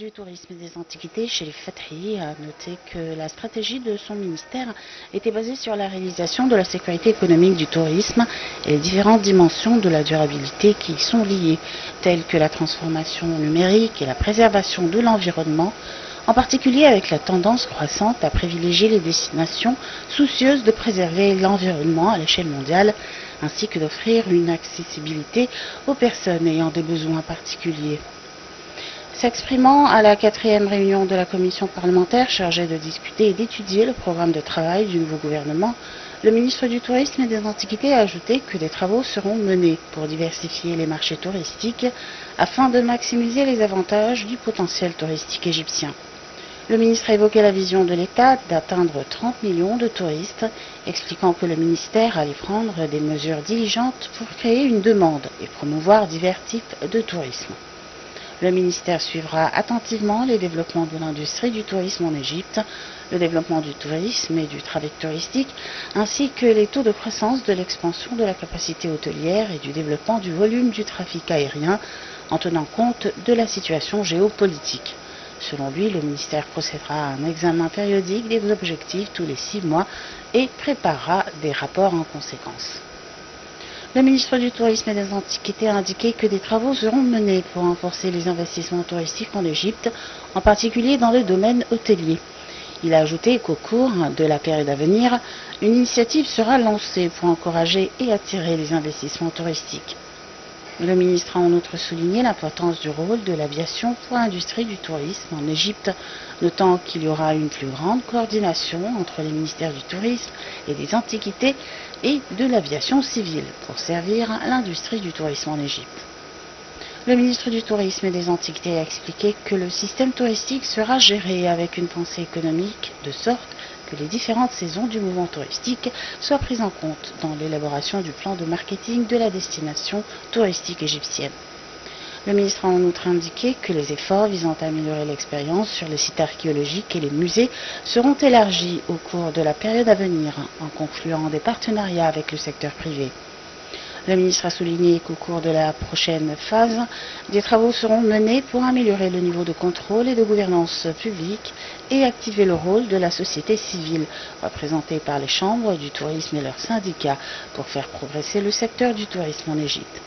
Du tourisme et des antiquités, Chérif Fathi, a noté que la stratégie de son ministère était basée sur la réalisation de la sécurité économique du tourisme et les différentes dimensions de la durabilité qui y sont liées, telles que la transformation numérique et la préservation de l'environnement, en particulier avec la tendance croissante à privilégier les destinations soucieuses de préserver l'environnement à l'échelle mondiale, ainsi que d'offrir une accessibilité aux personnes ayant des besoins particuliers. S'exprimant à la 4e réunion de la commission parlementaire chargée de discuter et d'étudier le programme de travail du nouveau gouvernement, le ministre du Tourisme et des Antiquités a ajouté que des travaux seront menés pour diversifier les marchés touristiques afin de maximiser les avantages du potentiel touristique égyptien. Le ministre a évoqué la vision de l'État d'atteindre 30 millions de touristes, expliquant que le ministère allait prendre des mesures diligentes pour créer une demande et promouvoir divers types de tourisme. Le ministère suivra attentivement les développements de l'industrie du tourisme en Égypte, le développement du tourisme et du trafic touristique, ainsi que les taux de croissance de l'expansion de la capacité hôtelière et du développement du volume du trafic aérien, en tenant compte de la situation géopolitique. Selon lui, le ministère procédera à un examen périodique des objectifs tous les 6 mois et préparera des rapports en conséquence. Le ministre du Tourisme et des Antiquités a indiqué que des travaux seront menés pour renforcer les investissements touristiques en Égypte, en particulier dans le domaine hôtelier. Il a ajouté qu'au cours de la période à venir, une initiative sera lancée pour encourager et attirer les investissements touristiques. Le ministre a en outre souligné l'importance du rôle de l'aviation pour l'industrie du tourisme en Égypte, notant qu'il y aura une plus grande coordination entre les ministères du tourisme et des antiquités et de l'aviation civile pour servir l'industrie du tourisme en Égypte. Le ministre du Tourisme et des Antiquités a expliqué que le système touristique sera géré avec une pensée économique de sorte que les différentes saisons du mouvement touristique soient prises en compte dans l'élaboration du plan de marketing de la destination touristique égyptienne. Le ministre a en outre indiqué que les efforts visant à améliorer l'expérience sur les sites archéologiques et les musées seront élargis au cours de la période à venir en concluant des partenariats avec le secteur privé. Le ministre a souligné qu'au cours de la prochaine phase, des travaux seront menés pour améliorer le niveau de contrôle et de gouvernance publique et activer le rôle de la société civile, représentée par les chambres du tourisme et leurs syndicats, pour faire progresser le secteur du tourisme en Égypte.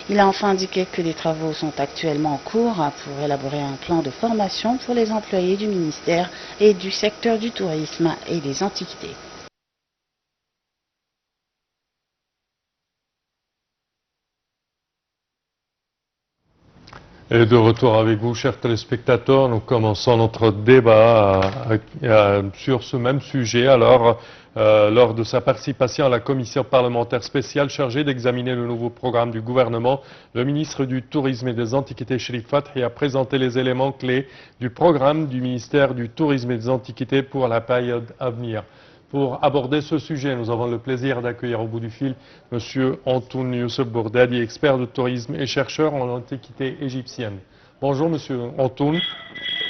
Il a enfin indiqué que des travaux sont actuellement en cours pour élaborer un plan de formation pour les employés du ministère et du secteur du tourisme et des antiquités. Et de retour avec vous, chers téléspectateurs, nous commençons notre débat sur ce même sujet. Alors, lors de sa participation à la commission parlementaire spéciale chargée d'examiner le nouveau programme du gouvernement, le ministre du Tourisme et des Antiquités, Chérif Fathi, a présenté les éléments clés du programme du ministère du Tourisme et des Antiquités pour la période à venir. Pour aborder ce sujet, nous avons le plaisir d'accueillir au bout du fil M. Antoun Youssef Bourdadi, expert de tourisme et chercheur en antiquité égyptienne. Bonjour M. Antoun.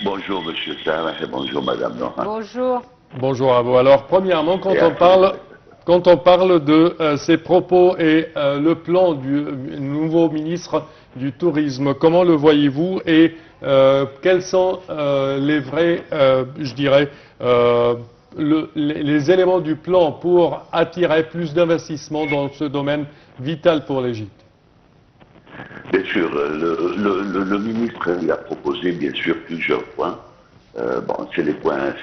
Bonjour M. Sarah et bonjour Mme Nohan. Bonjour. Bonjour à vous. Alors premièrement, quand on parle de ces propos et le plan du nouveau ministre du Tourisme, comment le voyez-vous et quels sont les vrais, je dirais, les éléments du plan pour attirer plus d'investissements dans ce domaine vital pour l'Égypte? Bien sûr, le ministre lui a proposé bien sûr plusieurs points. C'est les points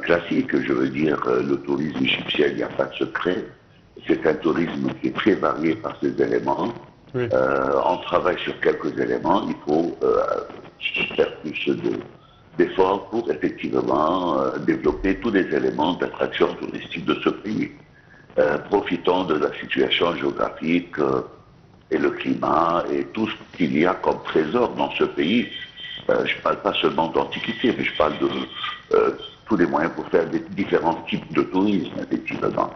classiques, je veux dire, le tourisme égyptien, il n'y a pas de secret. C'est un tourisme qui est très varié par ses éléments. Oui. On travaille sur quelques éléments, il faut faire plus d'efforts pour effectivement développer tous les éléments d'attraction touristique de ce pays. Profitant de la situation géographique et le climat et tout ce qu'il y a comme trésor dans ce pays. Je ne parle pas seulement d'antiquité, mais je parle de tous les moyens pour faire des différents types de tourisme, effectivement.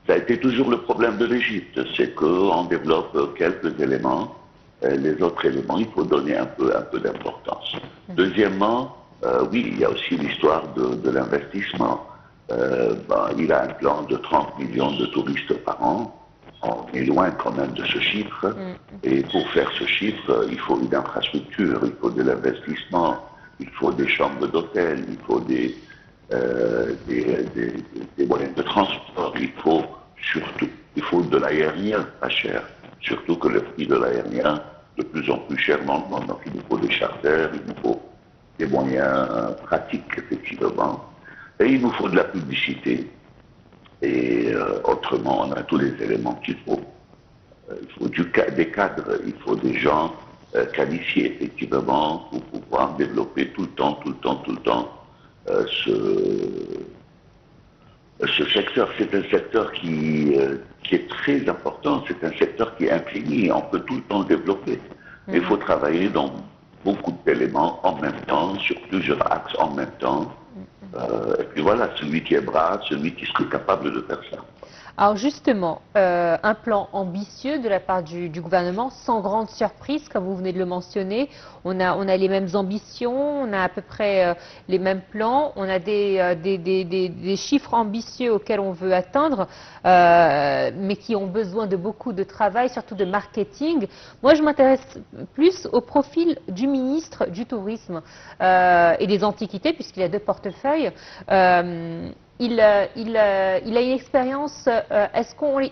Ça a été toujours le problème de l'Égypte, c'est qu'on développe quelques éléments, les autres éléments, il faut donner un peu d'importance. Deuxièmement, oui, il y a aussi l'histoire de l'investissement. Il a un plan de 30 millions de touristes par an. on est loin quand même de ce chiffre. Et pour faire ce chiffre, il faut une infrastructure, il faut de l'investissement, il faut des chambres d'hôtel, il faut des moyens de transport, il faut de l'aérien pas cher. Surtout que le prix de l'aérien, de plus en plus cher dans le monde, donc il nous faut des charters, il nous faut des moyens pratiques, effectivement. Et il nous faut de la publicité. Et autrement, on a tous les éléments qu'il faut. Il faut des cadres, il faut des gens qualifiés, effectivement, pour pouvoir développer tout le temps ce secteur. C'est un secteur qui est très important, c'est un secteur qui est infini, on peut tout le temps le développer. Mais il faut travailler dans beaucoup d'éléments en même temps, sur plusieurs axes en même temps. Et puis voilà, celui qui est brave, celui qui serait capable de faire ça. Alors justement, un plan ambitieux de la part du gouvernement, sans grande surprise, comme vous venez de le mentionner. On a les mêmes ambitions, on a à peu près les mêmes plans, on a des chiffres ambitieux auxquels on veut atteindre, mais qui ont besoin de beaucoup de travail, surtout de marketing. Moi, je m'intéresse plus au profil du ministre du Tourisme et des Antiquités, puisqu'il a 2 portefeuilles. Il a une expérience,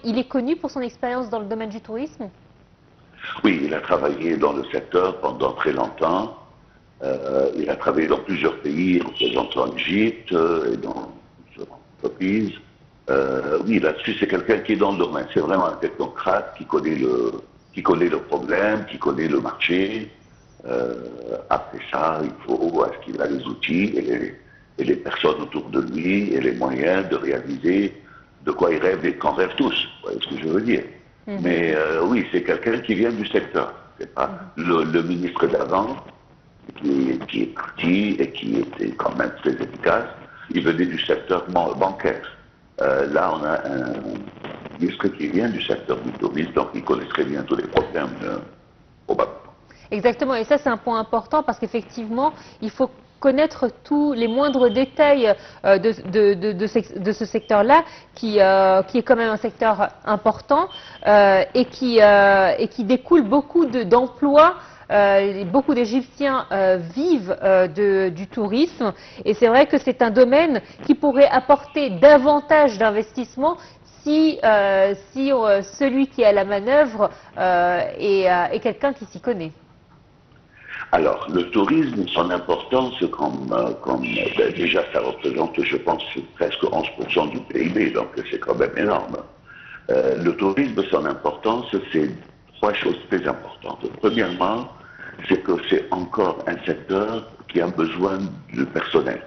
il est connu pour son expérience dans le domaine du tourisme? Oui, il a travaillé dans le secteur pendant très longtemps. Il a travaillé dans plusieurs pays, représentant l'Égypte et dans plusieurs entreprises. Oui, là-dessus, c'est quelqu'un qui est dans le domaine. C'est vraiment un technocrate qui connaît le problème, qui connaît le marché. Après ça, il faut, est-ce qu'il a les outils et les personnes autour de lui et les moyens de réaliser de quoi ils rêvent et qu'en rêvent tous. Vous voyez ce que je veux dire? Mais oui, c'est quelqu'un qui vient du secteur. C'est pas le ministre d'avant qui est parti et qui était quand même très efficace. Il venait du secteur bancaire. Là, on a un ministre qui vient du secteur du tourisme, donc il connaîtrait bien tous les problèmes, probablement. Exactement, et ça c'est un point important parce qu'effectivement, il faut connaître tous les moindres détails de ce secteur-là, qui est quand même un secteur important et qui découle beaucoup d'emplois. Beaucoup d'Égyptiens vivent du tourisme et c'est vrai que c'est un domaine qui pourrait apporter davantage d'investissements si celui qui est à la manœuvre est quelqu'un qui s'y connaît. Alors, le tourisme, son importance, déjà, ça représente, je pense, presque 11% du PIB, donc c'est quand même énorme. Le tourisme, son importance, c'est 3 choses très importantes. Premièrement, c'est que c'est encore un secteur qui a besoin de personnel.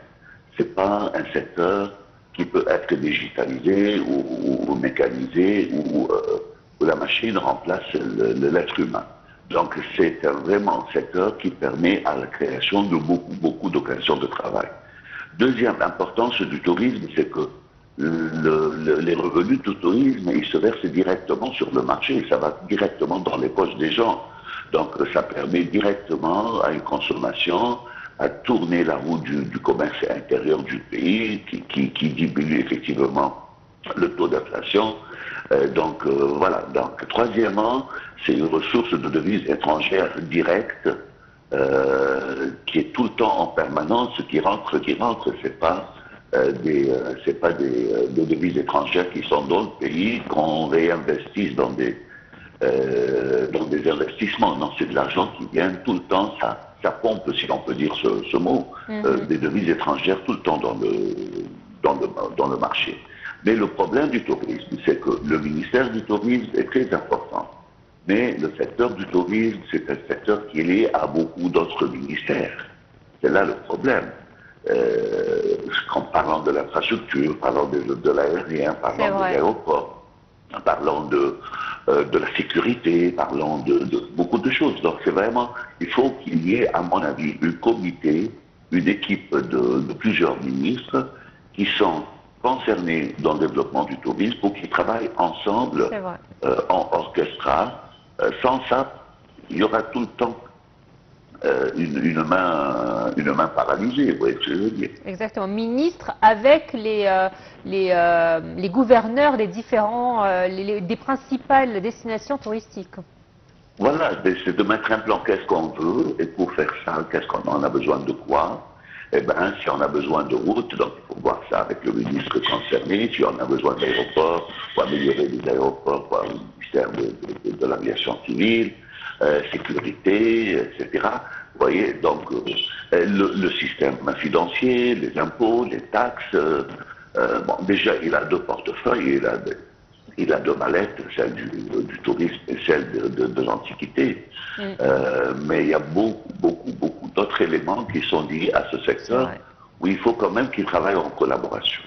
C'est pas un secteur qui peut être digitalisé ou mécanisé où la machine remplace l'être humain. Donc c'est vraiment un secteur qui permet à la création de beaucoup d'occasions de travail. Deuxième importance du tourisme, c'est que les revenus du tourisme, ils se versent directement sur le marché, ça va directement dans les poches des gens. Donc ça permet directement à une consommation, à tourner la roue du commerce intérieur du pays, qui diminue effectivement le taux d'inflation. Voilà. Donc, troisièmement, c'est une ressource de devises étrangères directes qui est tout le temps en permanence, qui rentre. C'est pas des devises étrangères qui sont dans le pays qu'on réinvestisse dans des investissements. Non, c'est de l'argent qui vient tout le temps. Ça pompe, si on peut dire ce mot, des devises étrangères tout le temps dans le marché. Mais le problème du tourisme, c'est que le ministère du tourisme est très important. Mais le secteur du tourisme, c'est un secteur qui est lié à beaucoup d'autres ministères. C'est là le problème. En parlant de l'infrastructure, parlant de l'aérien, parlant de l'aéroport, parlant de la sécurité, parlant de beaucoup de choses. Donc c'est vraiment, il faut qu'il y ait, à mon avis, un comité, une équipe de plusieurs ministres qui sont concernés dans le développement du tourisme pour qu'ils travaillent ensemble en orchestra. Sans ça, il y aura tout le temps une main paralysée, vous voyez ce que je veux dire. Exactement. Ministre avec les gouverneurs des des principales destinations touristiques. Voilà, c'est de mettre un plan, qu'est-ce qu'on veut, et pour faire ça, qu'est-ce qu'on en a besoin de quoi? Eh bien, si on a besoin de routes, donc il faut voir ça avec le ministre concerné. Si on a besoin d'aéroports, il faut améliorer les aéroports par le ministère de l'aviation civile, sécurité, etc. Vous voyez, donc le système financier, les impôts, les taxes. Bon, déjà, il a deux portefeuilles, il a deux mallettes, celle du tourisme et celle de l'Antiquité. Mais il y a beaucoup d'autres éléments qui sont liés à ce secteur où il faut quand même qu'ils travaillent en collaboration.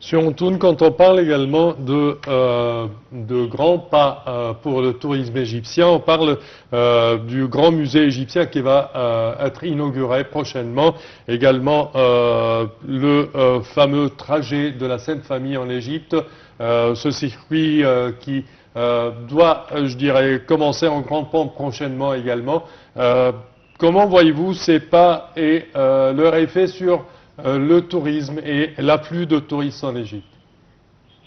Si on tourne, quand on parle également de grands pas pour le tourisme égyptien, on parle du grand musée égyptien qui va être inauguré prochainement, également le fameux trajet de la Sainte Famille en Égypte, ce circuit qui doit, je dirais, commencer en grande pompe prochainement également. Comment voyez-vous ces pas et leur effet sur le tourisme et l'afflux de touristes en Égypte?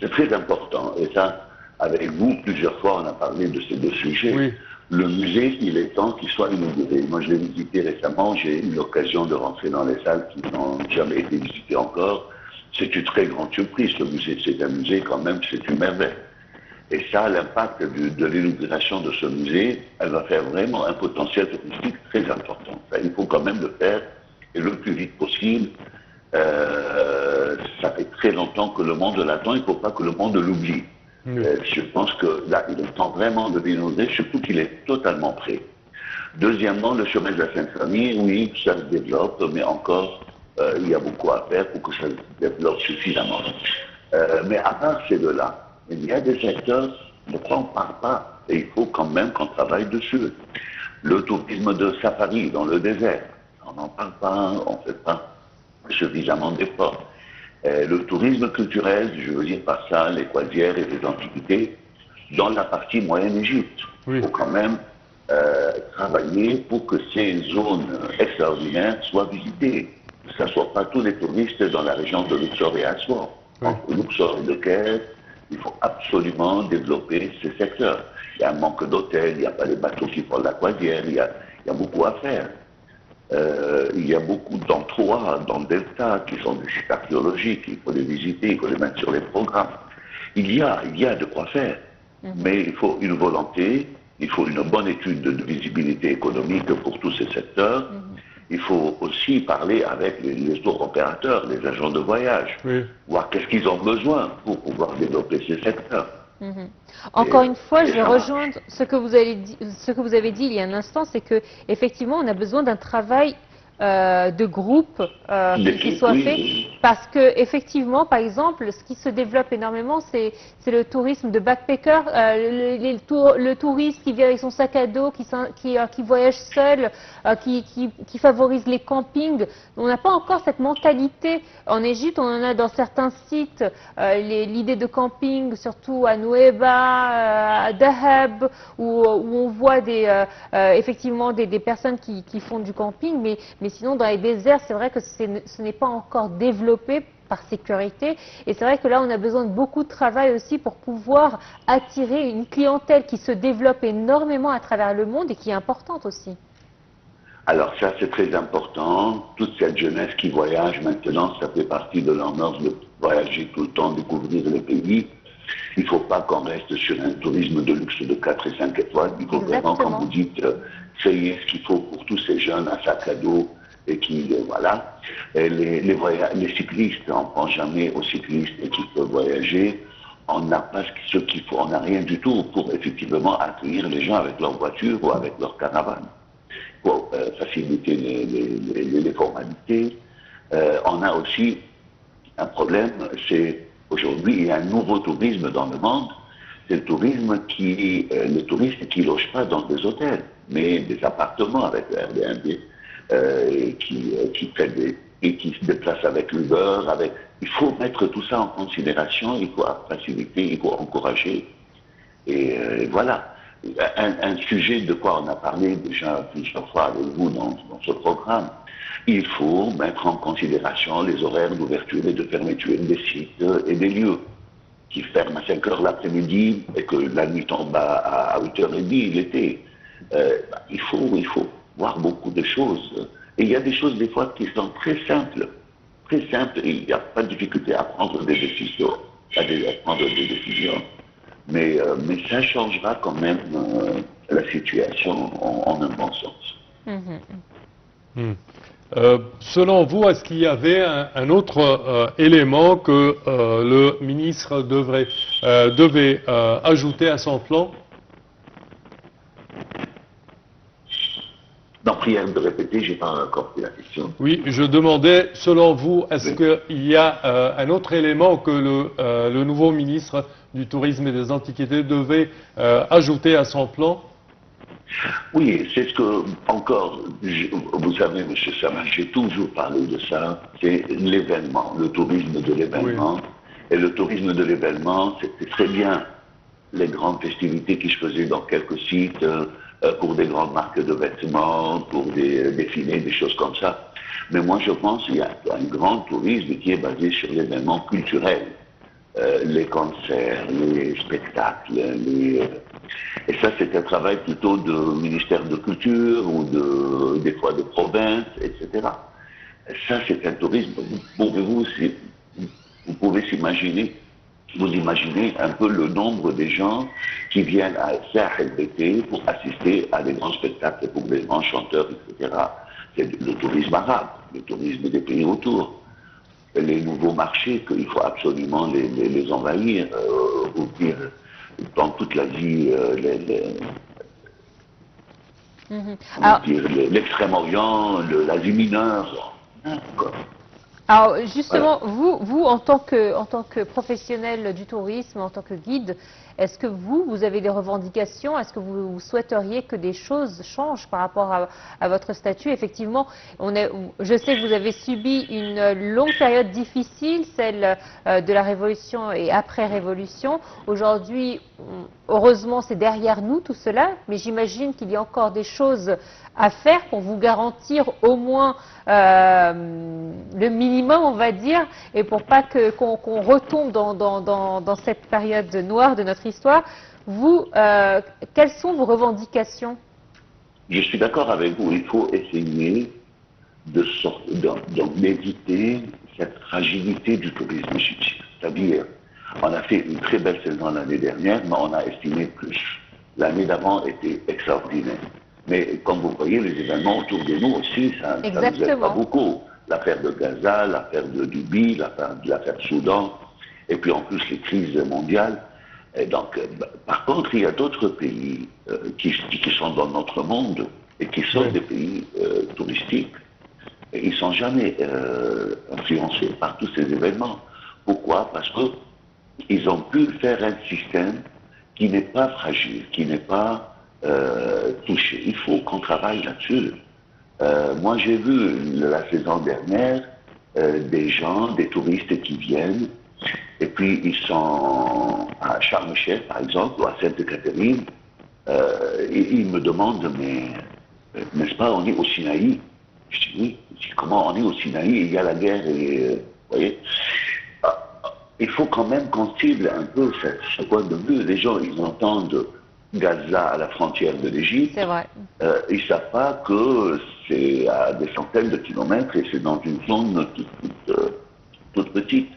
C'est très important. Et ça, avec vous, plusieurs fois, on a parlé de ces deux sujets. Oui. Le musée, il est temps qu'il soit inauguré. Moi, je l'ai visité récemment. J'ai eu l'occasion de rentrer dans les salles qui n'ont jamais été visitées encore. C'est une très grande surprise. Le musée, c'est un musée quand même, c'est une merveille. Et ça, l'impact de l'inauguration de ce musée, elle va faire vraiment un potentiel touristique très important. Ça, il faut quand même le faire et le plus vite possible. Ça fait très longtemps que le monde l'attend, il ne faut pas que le monde l'oublie. Je pense que là, il est temps vraiment de l'inaugurer, surtout qu'il est totalement prêt. Deuxièmement, le chemin de la Sainte Famille, oui, ça se développe, mais encore, il y a beaucoup à faire pour que ça se développe suffisamment. Mais à part ces deux-là, il y a des secteurs dont on ne parle pas, et il faut quand même qu'on travaille dessus. Le tourisme de safari dans le désert, on n'en parle pas, on ne fait pas suffisamment d'efforts. Le tourisme culturel, je veux dire par ça, les croisières et les antiquités, dans la partie moyenne Égypte. Il faut quand même travailler pour que ces zones extraordinaires soient visitées. Que ce ne soit pas tous les touristes dans la région de Luxor et Aswan. Entre Luxor et le Caire, il faut absolument développer ces secteurs. Il y a un manque d'hôtels, il n'y a pas les bateaux qui font la croisière, il y a beaucoup à faire. Il y a beaucoup d'endroits dans le delta qui sont des sites archéologiques, il faut les visiter, il faut les mettre sur les programmes. Il y a de quoi faire, mais il faut une volonté, il faut une bonne étude de visibilité économique pour tous ces secteurs. Il faut aussi parler avec les tour opérateurs, les agents de voyage, voir qu'est-ce qu'ils ont besoin pour pouvoir développer ces secteurs. Encore une fois, je vais rejoindre ce que vous avez dit il y a un instant, c'est que effectivement, on a besoin d'un travail de groupe qui soit fait, parce que effectivement, par exemple, ce qui se développe énormément, c'est le tourisme de backpacker, le touriste qui vient avec son sac à dos, qui voyage seul, qui favorise les campings. On n'a pas encore cette mentalité en Égypte. On en a dans certains sites l'idée de camping, surtout à Nouéba, à Dahab, où on voit effectivement des personnes qui font du camping, mais sinon dans les déserts, c'est vrai que ce n'est pas encore développé par sécurité, et c'est vrai que là on a besoin de beaucoup de travail aussi pour pouvoir attirer une clientèle qui se développe énormément à travers le monde et qui est importante aussi. Alors ça c'est très important, toute cette jeunesse qui voyage maintenant, ça fait partie de leur mœurs de voyager tout le temps, découvrir les pays. Il ne faut pas qu'on reste sur un tourisme de luxe de 4 et 5 étoiles, il faut vraiment, comme vous dites, créer ce qu'il faut pour tous ces jeunes, un sac à dos, et qui, voilà. Et les cyclistes, on ne prend jamais aux cyclistes et qui peuvent voyager. On n'a pas ce qu'il faut, on n'a rien du tout pour effectivement accueillir les gens avec leur voiture ou avec leur caravane. Pour faciliter les formalités. On a aussi un problème, c'est aujourd'hui il y a un nouveau tourisme dans le monde, c'est le tourisme les touristes qui ne logent pas dans des hôtels, mais des appartements avec Airbnb, et qui se déplacent avec Uber, il faut mettre tout ça en considération, il faut faciliter, il faut encourager, et voilà. un sujet de quoi on a parlé déjà plusieurs fois avec vous dans ce programme. Il faut mettre en considération les horaires d'ouverture et de fermeture des sites et des lieux qui ferment à 5 heures l'après-midi et que la nuit tombe à 8h30 l'été. Il faut voir beaucoup de choses. Et il y a des choses des fois qui sont très simples. Très simples, et il n'y a pas de difficulté à prendre des décisions. Mais ça changera quand même la situation en un bon sens. Selon vous, est-ce qu'il y avait un autre élément que le ministre devait ajouter à son plan? Dans prière de répéter, j'ai pas encore compris la question. Oui, je demandais, selon vous, est-ce qu'il y a un autre élément que le nouveau ministre du Tourisme et des Antiquités devait ajouter à son plan? Oui, c'est ce que, encore, vous savez, M. Sama, j'ai toujours parlé de ça, c'est l'événement, le tourisme de l'événement. Oui. Et le tourisme de l'événement, c'était très bien les grandes festivités qui se faisaient dans quelques sites, pour des grandes marques de vêtements, pour des défilés, des choses comme ça. Mais moi, je pense qu'il y a un grand tourisme qui est basé sur l'événement culturel. Les concerts, les spectacles, et ça c'est un travail plutôt de ministère de culture ou des fois de province, etc. Ça c'est un tourisme, vous pouvez s'imaginer, vous imaginez un peu le nombre des gens qui viennent à Sahel l'été pour assister à des grands spectacles, pour des grands chanteurs, etc. C'est le tourisme arabe, le tourisme des pays autour. Les nouveaux marchés qu'il faut absolument les envahir, ouvrir dans toute l'Asie, l'extrême-orient, l'Asie mineure. Alors justement, voilà. vous en tant que professionnel du tourisme, en tant que guide, est-ce que vous avez des revendications? Est-ce que vous souhaiteriez que des choses changent par rapport à votre statut? Effectivement, je sais que vous avez subi une longue période difficile, celle de la Révolution et après-Révolution. Aujourd'hui, heureusement, c'est derrière nous tout cela, mais j'imagine qu'il y a encore des choses à faire pour vous garantir au moins le minimum, on va dire, et pour pas qu'on retombe dans cette période noire de notre histoire. Vous, quelles sont vos revendications? Je suis d'accord avec vous. Il faut essayer d'éviter cette fragilité du tourisme égyptien. C'est-à-dire, on a fait une très belle saison l'année dernière, mais on a estimé plus. L'année d'avant était extraordinaire. Mais comme vous voyez, les événements autour de nous aussi, ça ne nous aide pas beaucoup. L'affaire de Gaza, l'affaire de Libye, l'affaire Soudan, et puis en plus les crises mondiales. Et donc, par contre, il y a d'autres pays qui sont dans notre monde et qui sont des pays touristiques. Et ils ne sont jamais influencés par tous ces événements. Pourquoi? Parce qu'ils ont pu faire un système qui n'est pas fragile, qui n'est pas touché. Il faut qu'on travaille là-dessus. Moi, j'ai vu la saison dernière des touristes qui viennent, et puis ils sont à Sharm el-Sheikh, par exemple, ou à Sainte-Catherine, et ils me demandent, mais n'est-ce pas, on est au Sinaï? Je dis oui. Je dis, comment on est au Sinaï? Il y a la guerre, et vous voyez. Il faut quand même qu'on cible un peu ce point de vue. Les gens, ils entendent Gaza à la frontière de l'Égypte. C'est vrai. Ils ne savent pas que c'est à des centaines de kilomètres et c'est dans une zone toute petite.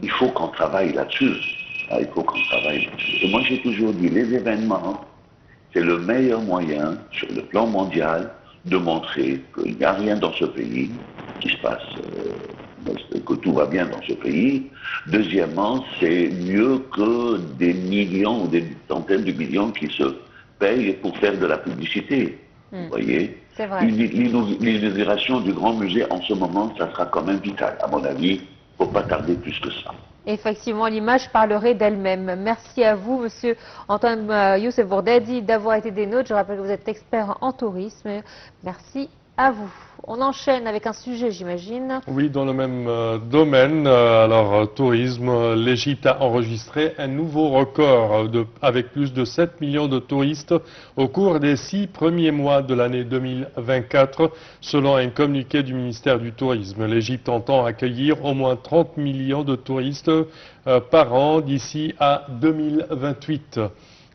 Il faut qu'on travaille là-dessus. Il faut qu'on travaille là-dessus. Et moi, j'ai toujours dit, les événements, c'est le meilleur moyen, sur le plan mondial, de montrer qu'il n'y a rien dans ce pays qui se passe, que tout va bien dans ce pays. Deuxièmement, c'est mieux que des millions ou des centaines de millions qui se payent pour faire de la publicité. Vous voyez? C'est vrai. L'inauguration du grand musée en ce moment, ça sera quand même vital. À mon avis, il ne faut pas tarder plus que ça. Effectivement, l'image parlerait d'elle-même. Merci à vous, Monsieur Antoine Youssef Bourdadi, d'avoir été des nôtres. Je rappelle que vous êtes expert en tourisme. Merci. À vous. On enchaîne avec un sujet, j'imagine. Oui, dans le même domaine, tourisme, l'Égypte a enregistré un nouveau record avec plus de 7 millions de touristes au cours des 6 premiers mois de l'année 2024, selon un communiqué du ministère du Tourisme. L'Égypte entend accueillir au moins 30 millions de touristes par an d'ici à 2028.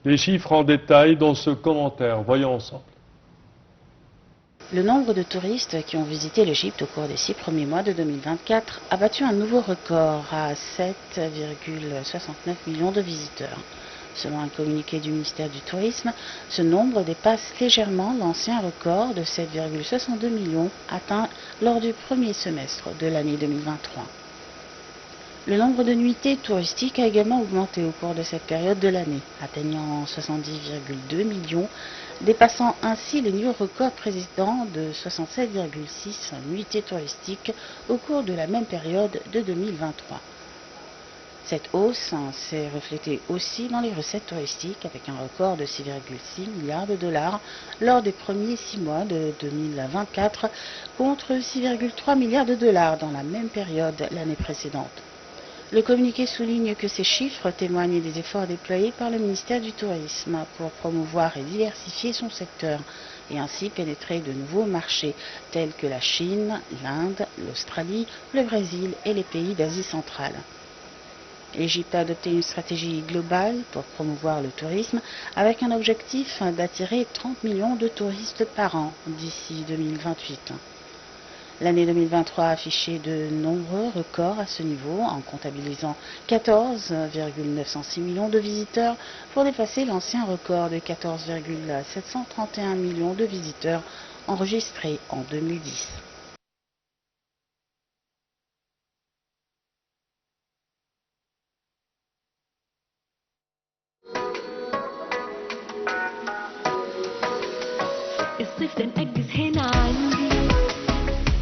Les chiffres en détail dans ce commentaire. Voyons ensemble. Le nombre de touristes qui ont visité l'Égypte au cours des 6 premiers mois de 2024 a battu un nouveau record à 7,69 millions de visiteurs. Selon un communiqué du ministère du Tourisme, ce nombre dépasse légèrement l'ancien record de 7,62 millions atteint lors du premier semestre de l'année 2023. Le nombre de nuitées touristiques a également augmenté au cours de cette période de l'année, atteignant 70,2 millions, dépassant ainsi les nouveaux records précédents de 67,6 nuitées touristiques au cours de la même période de 2023. Cette hausse s'est reflétée aussi dans les recettes touristiques avec un record de 6,6 milliards de dollars lors des premiers 6 mois de 2024 contre 6,3 milliards de dollars dans la même période l'année précédente. Le communiqué souligne que ces chiffres témoignent des efforts déployés par le ministère du Tourisme pour promouvoir et diversifier son secteur et ainsi pénétrer de nouveaux marchés tels que la Chine, l'Inde, l'Australie, le Brésil et les pays d'Asie centrale. L'Égypte a adopté une stratégie globale pour promouvoir le tourisme avec un objectif d'attirer 30 millions de touristes par an d'ici 2028. L'année 2023 a affiché de nombreux records à ce niveau en comptabilisant 14,906 millions de visiteurs pour dépasser l'ancien record de 14,731 millions de visiteurs enregistré en 2010. الصيف ده نأجز هنا عندي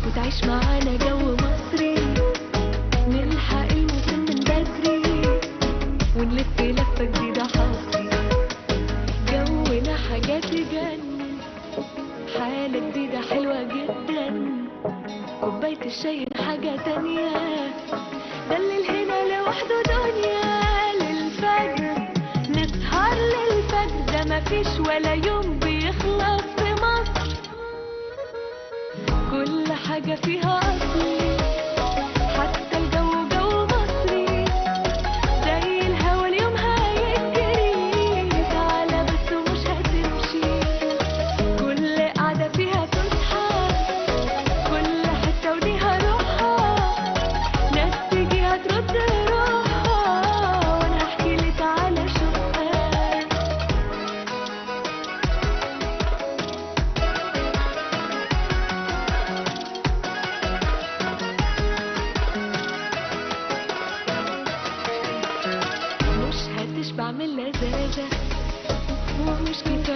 وتعيش معانا جو مصري نلحق الموسم من بدري ونلف لفة جديدة حصري جونا حاجات تجنن حالة جديدة حلوة جدا كوباية الشاي حاجة تانية دلل هنا لوحده دنيا للفجر نسهر للفجر ده مفيش ولا يوم بيخلص في مصر كل حاجة فيها أصلي حتى الجو جو مصري زي الهوا اليوم هيجري تعالى بس ومش هتمشي كل قعدة فيها فسحة كل حتة وليها روحها ناس تيجي هترد روحها وانا هحكي لك على شوقها مش هتشبع من لذاذة ومش كفاية